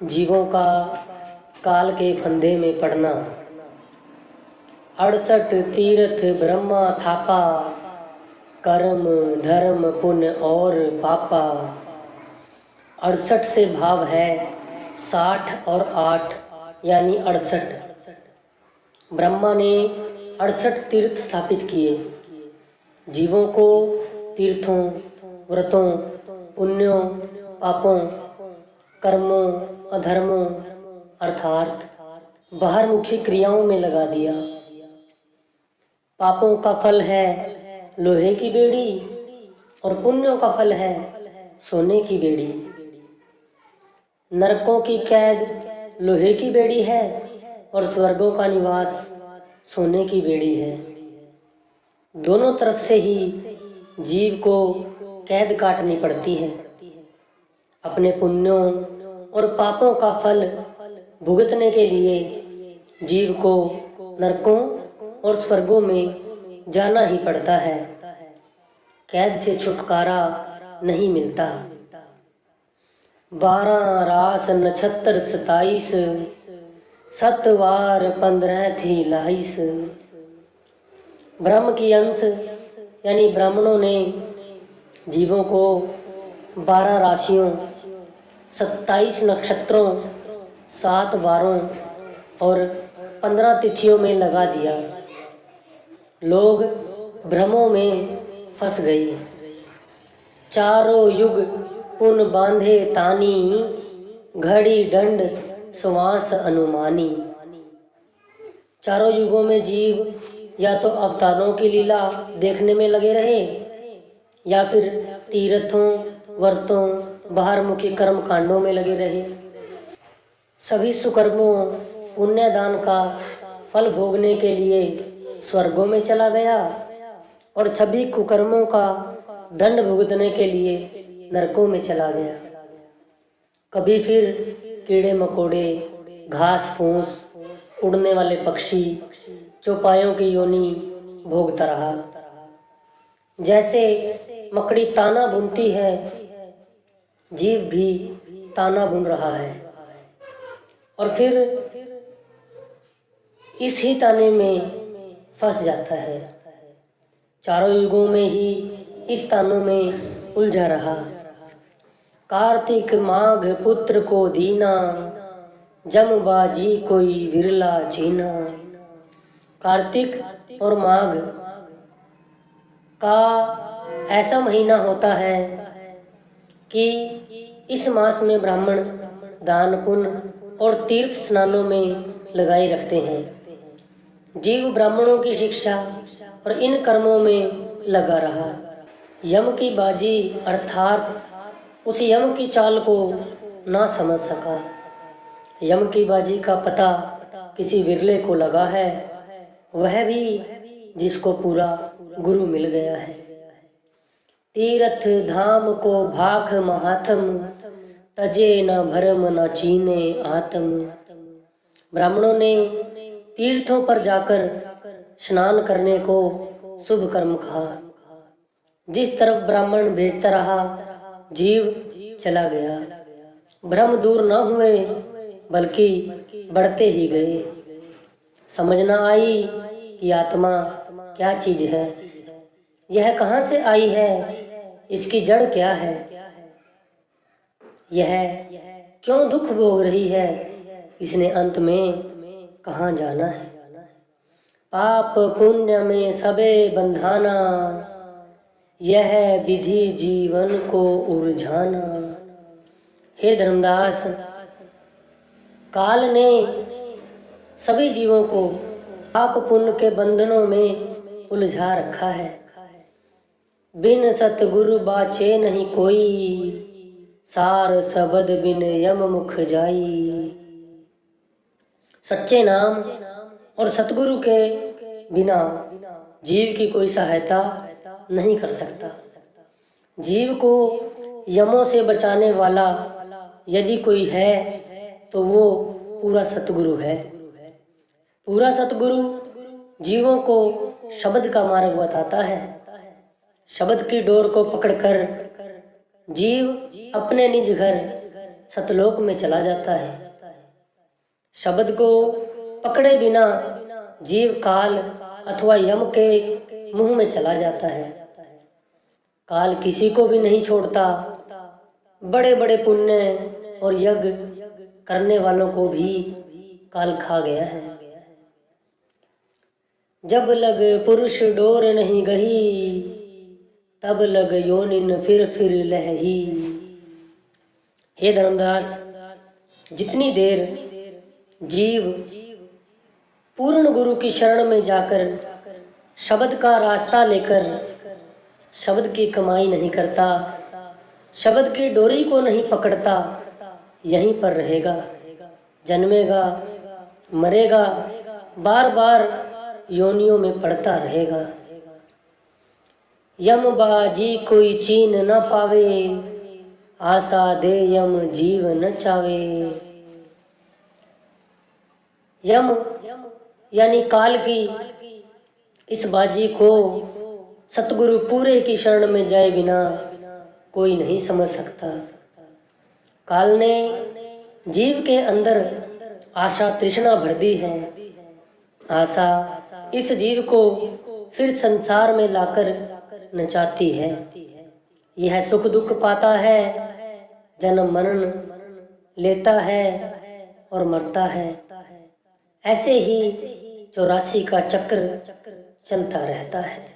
जीवों का काल के फंदे में पड़ना। 68 तीर्थ ब्रह्मा थापा, कर्म धर्म पुण्य और पापा। 68 से भाव है 60 और 8 यानी 68। ब्रह्मा ने 68 तीर्थ स्थापित किए। जीवों को तीर्थों, व्रतों, पुण्यों, पापों, कर्मों, अधर्मों अर्थात बाहरमुखी क्रियाओं में लगा दिया। पापों का फल है लोहे की बेड़ी और पुण्यों का फल है सोने की बेड़ी। नरकों की कैद लोहे की बेड़ी है और स्वर्गों का निवास सोने की बेड़ी है। दोनों तरफ से ही जीव को कैद काटनी पड़ती है। अपने पुण्यों और पापों का फल भुगतने के लिए जीव को नरकों और स्वर्गों में जाना ही पड़ता है। कैद से छुटकारा नहीं मिलता। 12 रास नक्षत्र 27, 7 वार 15 थी लाइस। ब्रह्म की अंश यानी ब्राह्मणों ने जीवों को 12 राशियों, 27 नक्षत्रों, 7 वारों और 15 तिथियों में लगा दिया। लोग भ्रमों में फंस गए। चारों युग पुन बांधे तानी, घड़ी दंड श्वास अनुमानी। चारों युगों में जीव या तो अवतारों की लीला देखने में लगे रहे या फिर तीर्थों, व्रतों, बाहरमुखी कर्म कांडों में लगे रहे। सभी सुकर्मों, पुण्यदान का फल भोगने के लिए स्वर्गों में चला गया और सभी कुकर्मों का दंड भुगतने के लिए नरकों में चला गया। कभी फिर कीड़े मकोड़े, घास फूस, उड़ने वाले पक्षी, चौपायों की योनि भोगता रहा। जैसे मकड़ी ताना बुनती है, जीव भी ताना बुन रहा है और फिर इस ही ताने में फंस जाता है। चारों युगों में ही इस तानों में उलझा रहा। कार्तिक माघ पुत्र को दीना, जमबाजी कोई विरला जीना। कार्तिक और माघ का ऐसा महीना होता है कि इस मास में ब्राह्मण दान पुण्य और तीर्थ स्नानों में लगाए रखते हैं। जीव ब्राह्मणों की शिक्षा और इन कर्मों में लगा रहा। यम की बाजी अर्थात उस यम की चाल को ना समझ सका। यम की बाजी का पता किसी विरले को लगा है, वह भी जिसको पूरा गुरु मिल गया है। तीर्थ धाम को भाख महात्म, तजे न भरम न चीने आत्म। ब्राह्मणों ने तीर्थों पर जाकर स्नान करने को शुभ कर्म कहा। जिस तरफ ब्राह्मण भेजता रहा जीव चला गया। भ्रम दूर न हुए बल्कि बढ़ते ही गए। समझ न आई कि आत्मा क्या चीज है, यह कहाँ से आई है, इसकी जड़ क्या है, यह क्यों दुख भोग रही है, इसने अंत में कहाँ जाना है। पाप पुण्य में सबे बंधाना, यह विधि जीवन को उलझाना। हे धर्मदास, काल ने सभी जीवों को पाप पुण्य के बंधनों में उलझा रखा है। बिन सतगुरु बाचे नहीं कोई, सार सबद बिन यम मुख जाई। सच्चे नाम और सतगुरु के बिना जीव की कोई सहायता नहीं कर सकता। जीव को यमों से बचाने वाला यदि कोई है तो वो पूरा सतगुरु है। पूरा सतगुरु जीवों को शब्द का मार्ग बताता है। शब्द की डोर को पकड़कर जीव अपने निज घर सतलोक में चला जाता है। शब्द को पकड़े बिना जीव काल अथवा यम के मुंह में चला जाता है। काल किसी को भी नहीं छोड़ता। बड़े बड़े पुण्य और यज्ञ करने वालों को भी काल खा गया है। जब लग पुरुष डोर नहीं गही, तब लग योनिन फिर लहही। हे धर्मदास, जितनी देर जीव पूर्ण गुरु की शरण में जाकर शब्द का रास्ता लेकर शब्द की कमाई नहीं करता, शब्द की डोरी को नहीं पकड़ता, यहीं पर रहेगा, जन्मेगा, मरेगा, बार बार योनियों में पड़ता रहेगा। यम बाजी कोई चीन न पावे, आशा दे यम जीव न चावे। यम यानी काल की इस बाजी को सतगुरु पूरे की शरण में जाए बिना कोई नहीं समझ सकता। काल ने जीव के अंदर आशा तृष्णा भर दी है। आशा इस जीव को फिर संसार में लाकर नचाती है। यह सुख दुख पाता है, जन्म मरण लेता है और मरता है। ऐसे ही 84 का चक्र चलता रहता है।